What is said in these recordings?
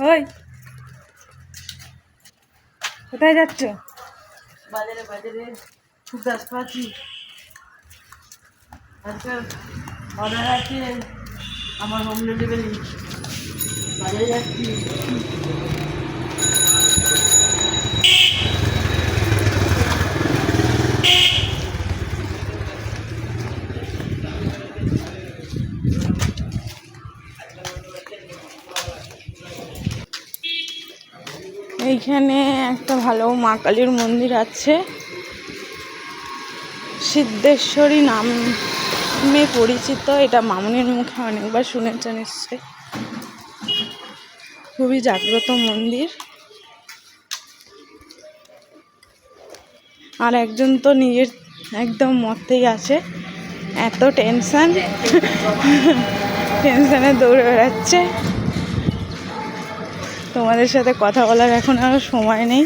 ওই কোথায় যাচ্ছ? বাজারে বাজারে খুব ব্যস্ত আছি। আজকে অর্ডার আছে আমার হোম ডেলিভারি, বাজারে যাচ্ছি। এইখানে একটা ভালো মা কালীর মন্দির আছে, সিদ্ধেশ্বরী নামে পরিচিত। এটা মামুনির মুখে অনেকবার শুনেছেন নিশ্চয়ই। খুবই জাগ্রত মন্দির। আর একজন তো নিজের একদম মতেই আছে, এত টেনশনে দৌড়ে বেড়াচ্ছে। তোমাদের সাথে কথা বলার এখন আরও সময় নেই,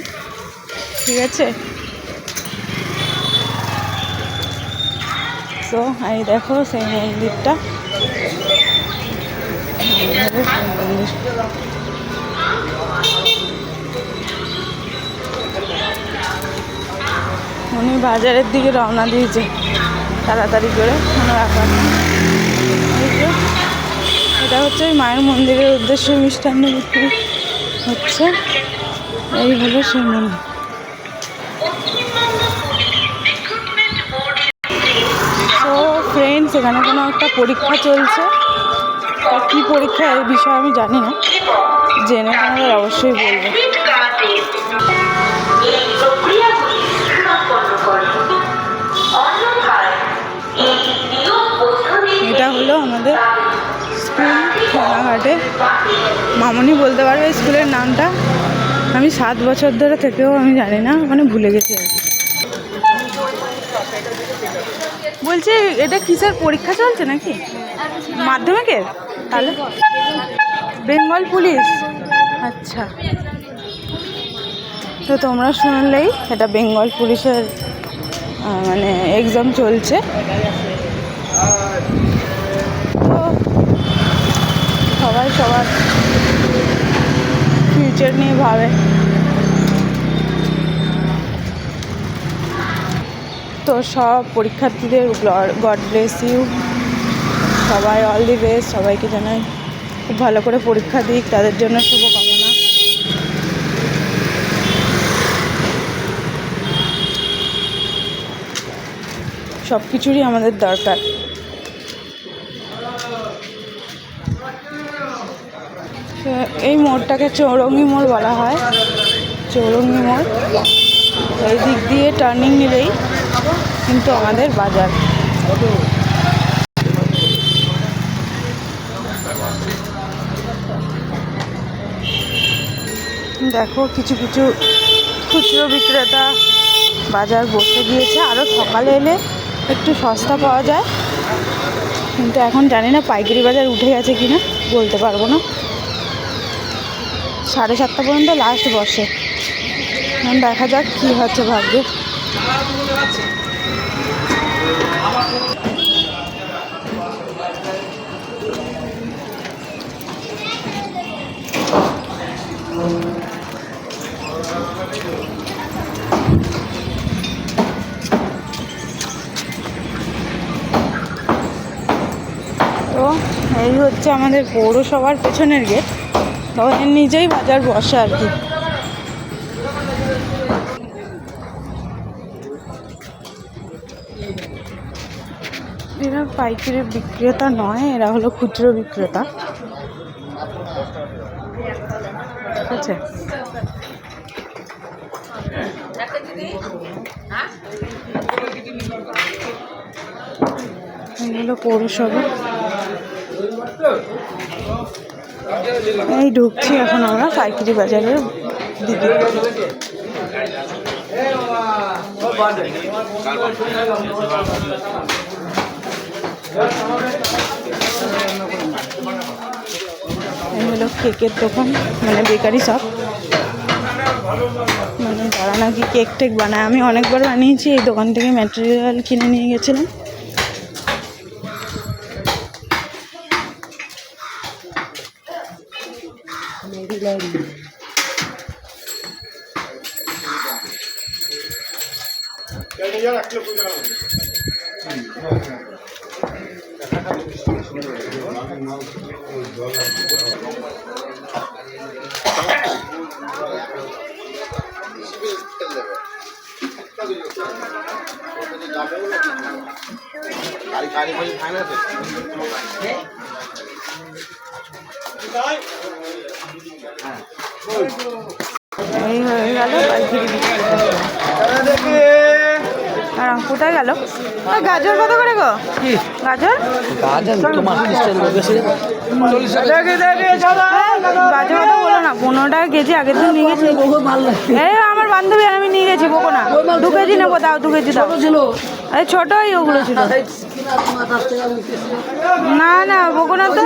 ঠিক আছে? তো এই দেখো সেই মন্দিরটা, উনি বাজারের দিকে রওনা দিয়েছে তাড়াতাড়ি করে, কোনো ব্যাপার না। এই যে এটা হচ্ছে মায়ের মন্দিরের উদ্দেশ্যে মিষ্টান্ন বিক্রি হচ্ছে। এই হলো সেই মন্দির। তো ফ্রেন্ডস, এখানে কোনো একটা পরীক্ষা চলছে, তা কী পরীক্ষা এই বিষয়ে আমি জানি না, জেনে তোমাদের অবশ্যই বলবো। এটা হলো আমাদের স্কুল রানাঘাটে, মামনি বলতে পারবে স্কুলের নামটা। আমি 7 বছর ধরে থেকেও আমি জানি না, মানে ভুলে গেছি আর কি। বলছি এটা কিসের পরীক্ষা চলছে নাকি? মাধ্যমিকের? তাহলে বেঙ্গল পুলিশ, আচ্ছা। তো তোমরা শুনলেই এটা বেঙ্গল পুলিশের মানে এক্সাম চলছে। তো সবাই সবার ফিউচার নিয়ে ভাবে। তো সব পরীক্ষার্থীদের গড ব্লেস ইউ, সবাই অল দি বেস্ট। সবাইকে জানাই খুব ভালো করে পরীক্ষা দিক, তাদের জন্য শুভকামনা। সব কিছুরই আমাদের দরকার। এই মোড়টাকে চৌরঙ্গি মোড় বলা হয়, চৌরঙ্গি মোড়। এই দিক দিয়ে টার্নিং নিলেই কিন্তু আমাদের বাজার। দেখো কিছু কিছু খুচরো বিক্রেতা বাজার বসে গিয়েছে। আরও সকালে এলে একটু সস্তা পাওয়া যায়, কিন্তু এখন জানি না পাইকারি বাজার উঠে গেছে কিনা, বলতে পারবো না। 7:30 পর্যন্ত লাস্ট বসে। দেখা যাক কী হচ্ছে ভাগ্যে। তো এই হচ্ছে আমাদের পৌরসভার পেছনের গেট, তো নিজেই বাজার বসে আর কি। এরা পাইকারি বিক্রেতা নয়, এরা হলো খুচরো বিক্রেতা, ঠিক আছে? এগুলো পৌরসভা। এই ঢুকছি এখন আমরা পাইকারি বাজারের দিকে। এই হলো কেকের দোকান, মানে বেকারি শপ, মানে তারা নাকি কেক টেক বানায়। আমি অনেকবার বানিয়েছি, এই দোকান থেকে ম্যাটেরিয়াল কিনে নিয়ে গেছিলাম। এই হয়ে গেল পাইকারি বিক্রি। আর কোথায় গেল? গাজর কত করে গো? গাজর গাজর কত বলো না, 15 টাকা কেজি। আগের দিন নিয়ে গেছি, এই আমার বান্ধবী আর আমি নিয়ে গেছি। বকো না, 2 কেজি নেবো, দাও 2 কেজি দাও। এই ছোটই ওগুলো ছিল। না না বকো না তো।